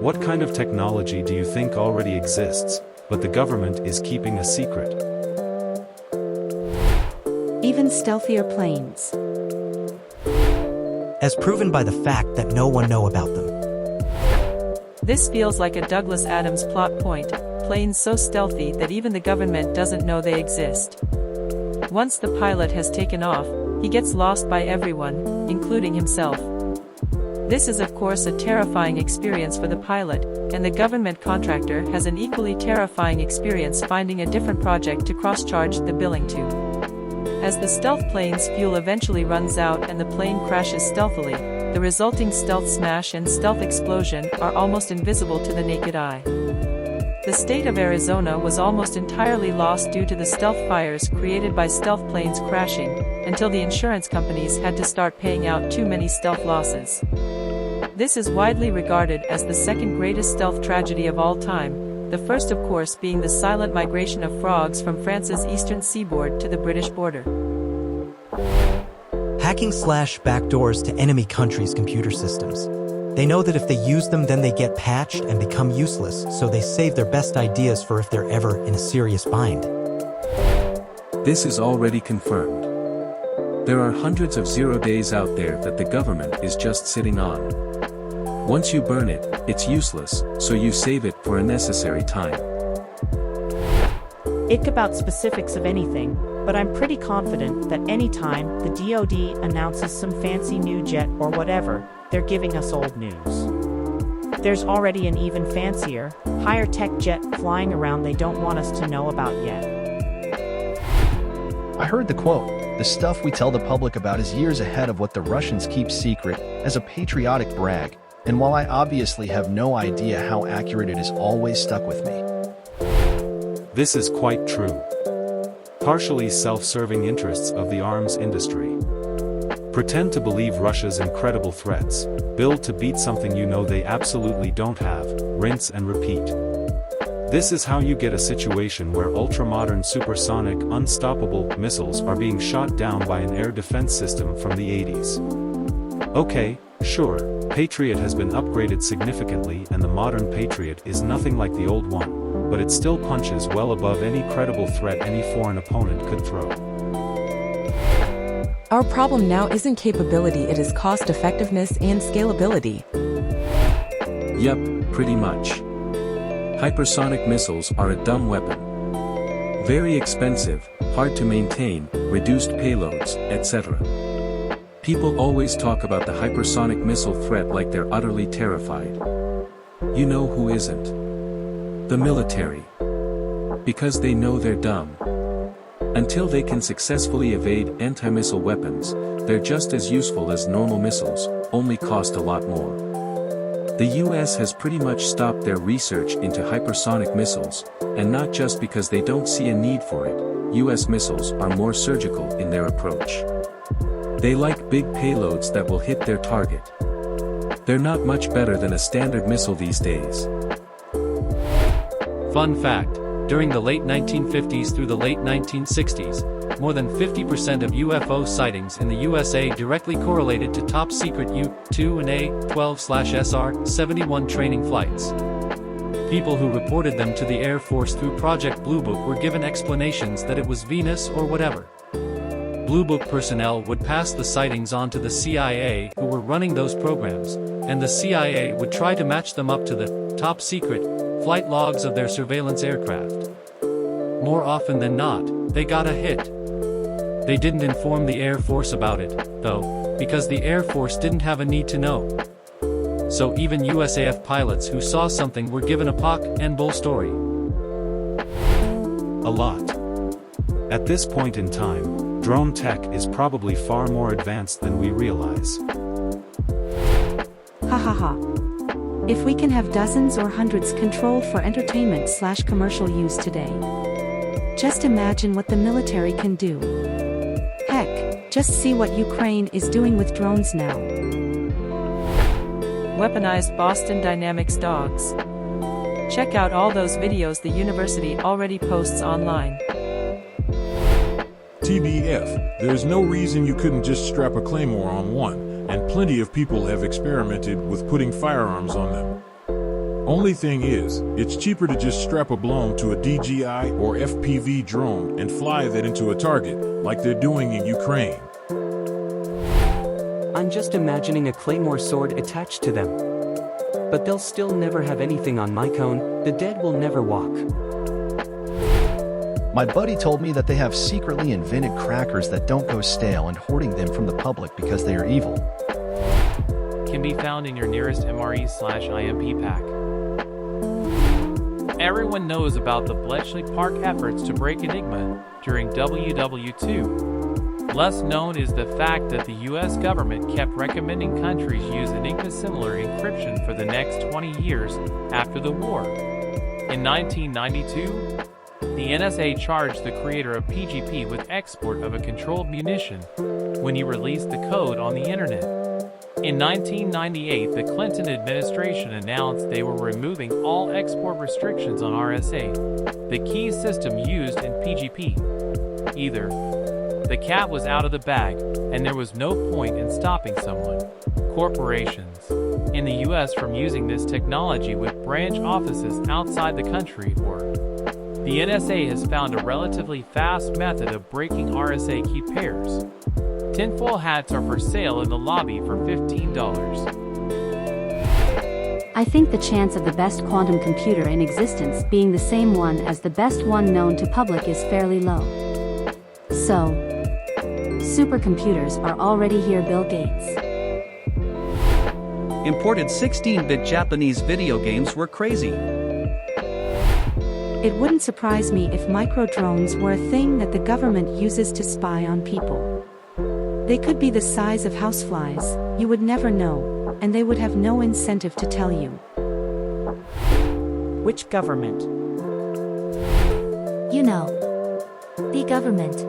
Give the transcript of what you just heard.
What kind of technology do you think already exists, but the government is keeping a secret? Even stealthier planes. As proven by the fact that no one know about them. This feels like a Douglas Adams plot point, planes so stealthy that even the government doesn't know they exist. Once the pilot has taken off, he gets lost by everyone, including himself. This is of course a terrifying experience for the pilot, and the government contractor has an equally terrifying experience finding a different project to cross-charge the billing to. As the stealth plane's fuel eventually runs out and the plane crashes stealthily, the resulting stealth smash and stealth explosion are almost invisible to the naked eye. The state of Arizona was almost entirely lost due to the stealth fires created by stealth planes crashing, until the insurance companies had to start paying out too many stealth losses. This is widely regarded as the second greatest stealth tragedy of all time, the first of course being the silent migration of frogs from France's eastern seaboard to the British border. Hacking/backdoors to enemy countries' computer systems. They know that if they use them, then they get patched and become useless, so they save their best ideas for if they're ever in a serious bind. This is already confirmed. There are hundreds of 0 days out there that the government is just sitting on. Once you burn it, it's useless, so you save it for a necessary time. Ick about specifics of anything, but I'm pretty confident that anytime the DoD announces some fancy new jet or whatever, they're giving us old news. There's already an even fancier, higher-tech jet flying around they don't want us to know about yet. I heard the quote, "The stuff we tell the public about is years ahead of what the Russians keep secret," as a patriotic brag, and while I obviously have no idea how accurate it is, always stuck with me. This is quite true. Partially self-serving interests of the arms industry. Pretend to believe Russia's incredible threats, build to beat something you know they absolutely don't have, rinse and repeat. This is how you get a situation where ultra-modern supersonic, unstoppable missiles are being shot down by an air defense system from the 80s. Okay, sure, Patriot has been upgraded significantly and the modern Patriot is nothing like the old one, but it still punches well above any credible threat any foreign opponent could throw. Our problem now isn't capability, it is cost effectiveness and scalability. Yep, pretty much. Hypersonic missiles are a dumb weapon. Very expensive, hard to maintain, reduced payloads, etc. People always talk about the hypersonic missile threat like they're utterly terrified. You know who isn't? The military. Because they know they're dumb. Until they can successfully evade anti-missile weapons, they're just as useful as normal missiles, only cost a lot more. The US has pretty much stopped their research into hypersonic missiles, and not just because they don't see a need for it. US missiles are more surgical in their approach. They like big payloads that will hit their target. They're not much better than a standard missile these days. Fun fact, during the late 1950s through the late 1960s, more than 50% of UFO sightings in the USA directly correlated to top-secret U-2 and A-12/SR-71 training flights. People who reported them to the Air Force through Project Blue Book were given explanations that it was Venus or whatever. Blue Book personnel would pass the sightings on to the CIA who were running those programs, and the CIA would try to match them up to the top-secret flight logs of their surveillance aircraft. More often than not, they got a hit. They didn't inform the Air Force about it, though, because the Air Force didn't have a need to know. So even USAF pilots who saw something were given a pock and bull story. A lot. At this point in time, drone tech is probably far more advanced than we realize. Ha ha ha. If we can have dozens or hundreds controlled for entertainment/commercial use today. Just imagine what the military can do. Heck, just see what Ukraine is doing with drones now. Weaponized Boston Dynamics dogs. Check out all those videos the university already posts online. TBF, there's no reason you couldn't just strap a claymore on one, and plenty of people have experimented with putting firearms on them. Only thing is, it's cheaper to just strap a balloon to a DJI or FPV drone and fly that into a target, like they're doing in Ukraine. I'm just imagining a claymore sword attached to them. But they'll still never have anything on my cone. The dead will never walk. My buddy told me that they have secretly invented crackers that don't go stale and hoarding them from the public because they are evil. Can be found in your nearest MRE/IMP pack. Everyone knows about the Bletchley Park efforts to break Enigma during WW2. Less known is the fact that the US government kept recommending countries use Enigma-similar encryption for the next 20 years after the war. In 1992, the NSA charged the creator of PGP with export of a controlled munition when he released the code on the internet. In 1998, the Clinton administration announced they were removing all export restrictions on RSA, the key system used in PGP. Either the cat was out of the bag, and there was no point in stopping someone, corporations, in the US from using this technology with branch offices outside the country, or the NSA has found a relatively fast method of breaking RSA key pairs. Tinfoil hats are for sale in the lobby for $15. I think the chance of the best quantum computer in existence being the same one as the best one known to public is fairly low. So, supercomputers are already here, Bill Gates. Imported 16-bit Japanese video games were crazy. It wouldn't surprise me if micro-drones were a thing that the government uses to spy on people. They could be the size of houseflies, you would never know, and they would have no incentive to tell you. Which government? You know. The government.